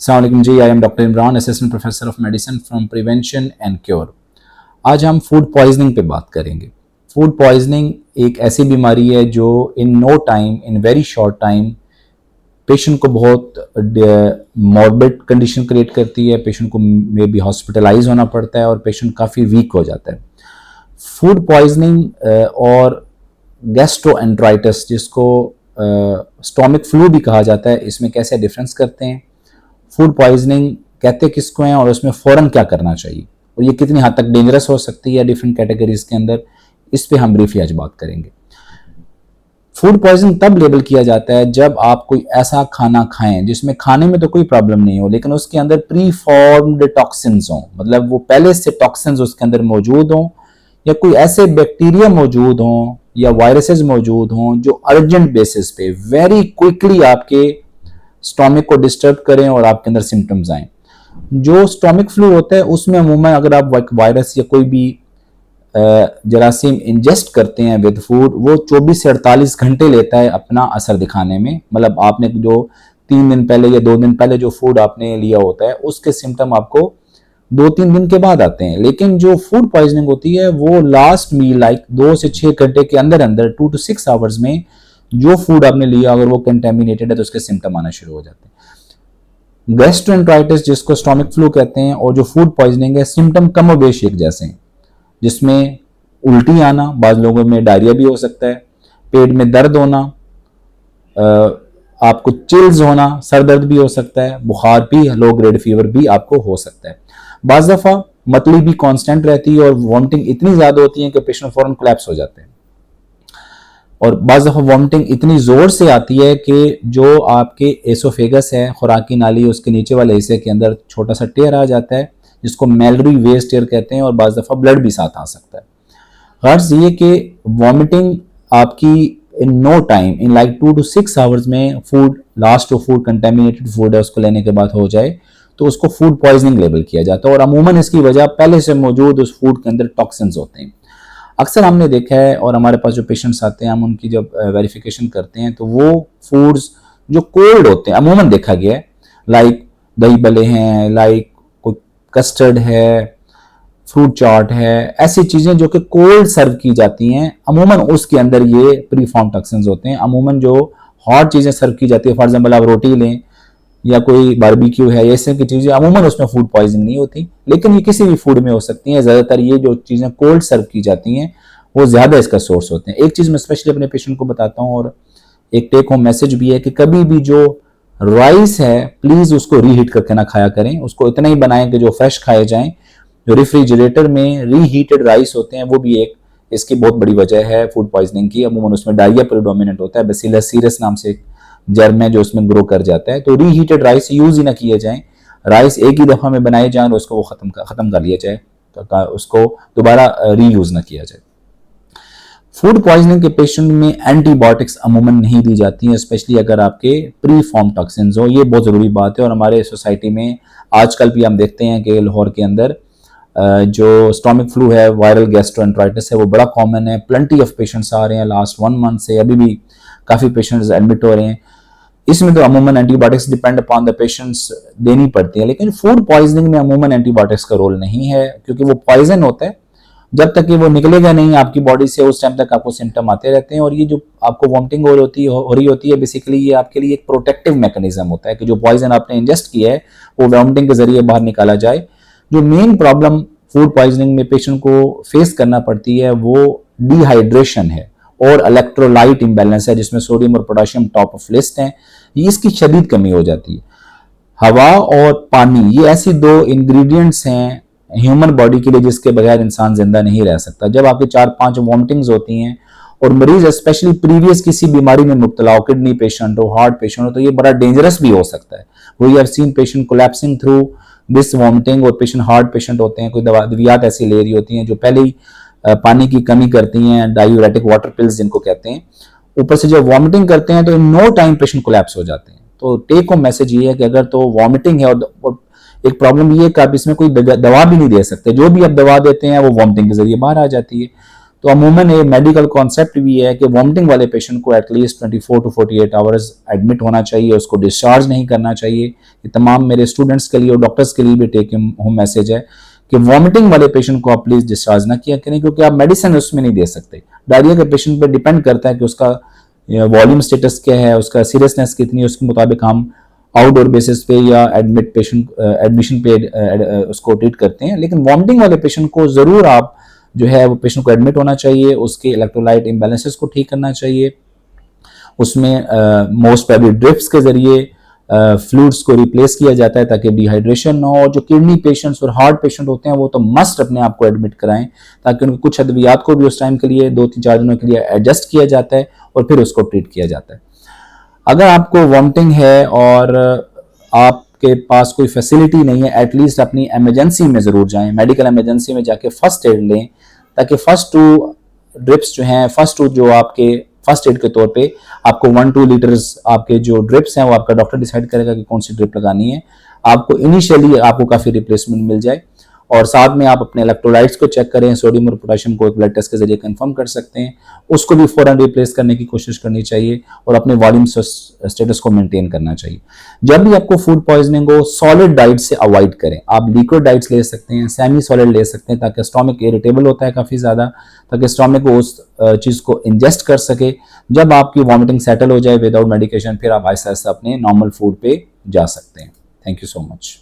अस्सलाम वालेकुम जी, I am doctor Imran, assistant professor of medicine from prevention and cure. आज हम फूड पॉइजनिंग पे बात करेंगे। फूड पॉइजनिंग एक ऐसी बीमारी है जो in no time, in very short time patient को बहुत मॉर्बिड कंडीशन क्रिएट करती है। पेशेंट को मे बी हॉस्पिटलाइज होना पड़ता है और पेशेंट काफ़ी वीक हो जाता है। फूड पॉइजनिंग और गैस्ट्रोएंटेराइटिस, जिसको स्टोमिक फ्लू भी कहा जाता है, इसमें कैसे डिफरेंस करते हैं, फूड पॉइजनिंग कहते किसको हैं और उसमें फ़ौरन क्या करना चाहिए और ये कितनी हद तक डेंजरस हो सकती है डिफरेंट कैटेगरीज के अंदर, इस पे हम ब्रीफली आज बात करेंगे। फूड पॉइजनिंग तब लेबल किया जाता है जब आप कोई ऐसा खाना खाएं जिसमें खाने में तो कोई प्रॉब्लम नहीं हो, लेकिन उसके अंदर प्री फॉर्म्ड टॉक्सिन्स हों, मतलब वो पहले से टॉक्सिन्स उसके अंदर मौजूद हों, या कोई ऐसे बैक्टीरिया मौजूद हों या वायरसेस मौजूद हों जो अर्जेंट बेसिस पे वेरी क्विकली आपके स्टोमिक को डिस्टर्ब करें और आपके अंदर सिम्टम्स आए। जो स्टोमिक फ्लू होता है उसमें अमूमन अगर आप वायरस या कोई भी जरासीम इंजेस्ट करते हैं विद फूड, वो 24 से 48 घंटे लेता है अपना असर दिखाने में। मतलब आपने जो 3 दिन पहले या 2 दिन पहले जो फूड आपने लिया होता है उसके सिम्टम आपको 2-3 दिन के बाद आते हैं, लेकिन जो फूड पॉइजनिंग होती है वो लास्ट मील लाइक 2 से 6 घंटे के अंदर अंदर 2 to 6 आवर्स में जो फूड आपने लिया अगर वो कंटेमिनेटेड है तो उसके सिम्टम आना शुरू हो जाते हैं। गैस्ट्रोएंटेराइटिस, जिसको स्टोमिक फ्लू कहते हैं, और जो फूड पॉइजनिंग है, सिम्टम कमोबेश एक जैसे हैं, जिसमें उल्टी आना, बाद लोगों में डायरिया भी हो सकता है, पेट में दर्द होना, आपको चिल्स होना, सर दर्द भी हो सकता है, बुखार भी, लो ग्रेड फीवर भी आपको हो सकता है। बाज़ दफ़ा मतली भी कांस्टेंट रहती है और वॉमिटिंग इतनी ज़्यादा होती है कि पेशेंट फौरन कोलैप्स हो जाते हैं। और बाज़ दफ़ा वॉमिटिंग इतनी ज़ोर से आती है कि जो आपके एसोफेगस है, खुराकी नाली, उसके नीचे वाले हिस्से के अंदर छोटा सा टेयर आ जाता है जिसको मैलरी वेज टेयर कहते हैं, और बाज़ दफ़ा ब्लड भी साथ आ सकता है। गर्ज ये कि वॉमिटिंग आपकी in no time, in like 2 to 6 hours में फूड, लास्ट जो फूड कंटेमिनेटेड फूड है उसको लेने के बाद हो जाए तो उसको फूड पॉइजनिंग लेबल किया जाता है, और अमूमन इसकी वजह पहले से मौजूद उस फूड के अंदर टॉक्सिन्स होते हैं। अक्सर हमने देखा है और हमारे पास जो पेशेंट्स आते हैं हम उनकी जब वेरिफिकेशन करते हैं तो वो फूड्स जो कोल्ड होते हैं अमूमन देखा गया है, लाइक दही बले हैं, लाइक कोई कस्टर्ड है, फ्रूट चाट है, ऐसी चीज़ें जो कि कोल्ड सर्व की जाती हैं, अमूमन उसके अंदर ये प्री फॉर्म टॉक्सिन्स होते हैं। अमूमन जो हॉट चीज़ें सर्व की जाती है, फॉर एग्जाम्पल आप रोटी लें या कोई बारबेक्यू है, ऐसे की चीज़ें, अमूमन उसमें फूड पॉइजनिंग नहीं होती, लेकिन ये किसी भी फूड में हो सकती हैं। ज़्यादातर ये जो चीज़ें कोल्ड सर्व की जाती हैं वो ज़्यादा इसका सोर्स होते हैं। एक चीज़ मैं स्पेशली अपने पेशेंट को बताता हूँ और एक टेक होम मैसेज भी है कि कभी भी जो राइस है प्लीज़ उसको रीहीट करके ना खाया करें, उसको इतना ही बनाएं कि जो फ्रेश खाए जाएं। जो रेफ्रिजरेटर में रीहीटेड राइस होते हैं वो भी एक इसकी बहुत बड़ी वजह है फूड पॉइजनिंग की। अमूमन उसमें डायरिया प्रेडोमिनेंट होता है, बैसिलस सीरस नाम से एक जर्म है जो उसमें ग्रो कर जाता है। तो रीहीटेड राइस यूज ही ना किए जाएं, राइस एक ही दफ़ा में बनाए जाएं और उसको वो ख़त्म कर लिया जाए, तो उसको दोबारा रीयूज ना किया जाए। फूड पॉइजनिंग के पेशेंट में एंटीबायोटिक्स अमूमन नहीं दी जाती हैं, स्पेशली अगर आपके प्री फॉर्म टॉक्सिन्स हो। ये बहुत ज़रूरी बात है और हमारे सोसाइटी में आजकल भी हम देखते हैं कि लाहौर के अंदर जो स्टोमिक फ्लू है, वायरल गैस्ट्रोएंटेराइटिस है, वो बड़ा कॉमन है। प्लेंटी ऑफ पेशेंट्स आ रहे हैं लास्ट 1 मंथ से, अभी भी काफ़ी पेशेंट्स एडमिट हो रहे हैं। इसमें तो अमूमन antibiotics depend upon the patients देनी पड़ती है, लेकिन फूड पॉइजनिंग में अमूमन एंटीबायोटिक्स का रोल नहीं है, क्योंकि वो पॉइजन होता है। जब तक कि वो निकलेगा नहीं आपकी बॉडी से उस टाइम तक आपको सिम्टम आते रहते हैं। और ये जो आपको वॉमिटिंग हो रही होती है बेसिकली ये आपके लिए एक प्रोटेक्टिव मैकेनिज्म होता है कि जो पॉइजन आपने इंजेस्ट किया है वो वॉमिटिंग के जरिए बाहर निकाला जाए। जो मेन प्रॉब्लम फूड पॉइजनिंग में पेशेंट को फेस करना पड़ती है वो डिहाइड्रेशन है और इलेक्ट्रोलाइट इम्बैलेंस है, जिसमें सोडियम और पोटेशियम टॉप ऑफ लिस्ट हैं। इसकी शदीद कमी हो जाती है। हवा और पानी ये ऐसी 2 इंग्रेडिएंट्स हैं ह्यूमन बॉडी के लिए जिसके बगैर इंसान जिंदा नहीं रह सकता। जब आपकी 4-5 वॉमिटिंग्स होती हैं और मरीज स्पेशली प्रीवियस किसी बीमारी में मुब्तला हो, किडनी पेशेंट हो, हार्ट पेशेंट हो, तो ये बड़ा डेंजरस भी हो सकता है। We have seen patient collapsing through this vomiting, और पेशेंट हार्ट पेशेंट होते हैं, कोई दवाइयात ऐसी ले रही होती हैं जो पहले ही पानी की कमी करती हैं, डायूरेटिक वाटर पिल्स जिनको कहते हैं, ऊपर से जब वॉमिटिंग करते हैं तो in no time patient collapse हो जाते हैं। तो टेक होम मैसेज ये है कि अगर तो वॉमिटिंग है और एक प्रॉब्लम ये है कि आप इसमें कोई दवा भी नहीं दे सकते, जो भी आप दवा देते हैं वो वॉमिटिंग के जरिए बाहर आ जाती है। तो अमूमन ये मेडिकल कॉन्सेप्ट भी है कि वॉमिटिंग वाले पेशेंट को एटलीस्ट 24 to 48 आवर्स एडमिट होना चाहिए, उसको डिस्चार्ज नहीं करना चाहिए। ये तमाम मेरे स्टूडेंट्स के लिए और डॉक्टर्स के लिए भी टेक होम मैसेज है कि वॉमिटिंग वाले पेशेंट को आप प्लीज डिस्चार्ज ना किया करें, क्योंकि आप मेडिसिन उसमें नहीं दे सकते। डायरिया के पेशेंट पर डिपेंड करता है कि उसका वॉल्यूम स्टेटस क्या है, उसका सीरियसनेस कितनी है, उसके मुताबिक हम आउटडोर बेसिस पे या एडमिशन पे उसको ट्रीट करते हैं। लेकिन वॉमिटिंग वाले पेशेंट को जरूर आप जो है वो पेशेंट को एडमिट होना चाहिए, उसके इलेक्ट्रोलाइट इम्बैलेंसेस को ठीक करना चाहिए, उसमें मोस्ट प्रोबेबली ड्रिप्स के जरिए फ्लूइड्स को रिप्लेस किया जाता है ताकि डिहाइड्रेशन ना हो। जो किडनी पेशेंट्स और हार्ट पेशेंट होते हैं वो तो मस्ट अपने आप को एडमिट कराएं, ताकि उनके कुछ अद्वियात को भी उस टाइम के लिए 2-3-4 दिनों के लिए एडजस्ट किया जाता है और फिर उसको ट्रीट किया जाता है। अगर आपको वॉमिटिंग है और आपके पास कोई फैसिलिटी नहीं है, एटलीस्ट अपनी इमरजेंसी में जरूर जाएं, मेडिकल इमरजेंसी में जाके फर्स्ट एड लें, ताकि फर्स्ट 2 ड्रिप्स जो हैं, फर्स्ट 2 जो आपके फर्स्ट एड के तौर पे आपको 1-2 लीटर्स आपके जो ड्रिप्स हैं वो आपका डॉक्टर डिसाइड करेगा कि कौन सी ड्रिप लगानी है। आपको इनिशियली आपको काफी रिप्लेसमेंट मिल जाए। और साथ में आप अपने इलेक्ट्रोलाइट्स को चेक करें, सोडियम और पोटेशियम को एक ब्लड टेस्ट के जरिए कंफर्म कर सकते हैं, उसको भी फौरन रिप्लेस करने की कोशिश करनी चाहिए और अपने वॉल्यूम स्टेटस को मेंटेन करना चाहिए। जब भी आपको फूड पॉइजनिंग हो, सॉलिड डाइट से अवॉइड करें। आप लिक्विड डाइट्स ले सकते हैं, सेमी सॉलिड ले सकते हैं, ताकि स्टोमक इरिटेबल होता है काफी ज्यादा, ताकि स्टोमक उस चीज को इंजेस्ट कर सके। जब आपकी वॉमिटिंग सेटल हो जाए विदाउट मेडिकेशन, फिर आप आहिस्ता आहिस्ता अपने नॉर्मल फूड पे जा सकते हैं। Thank you so much.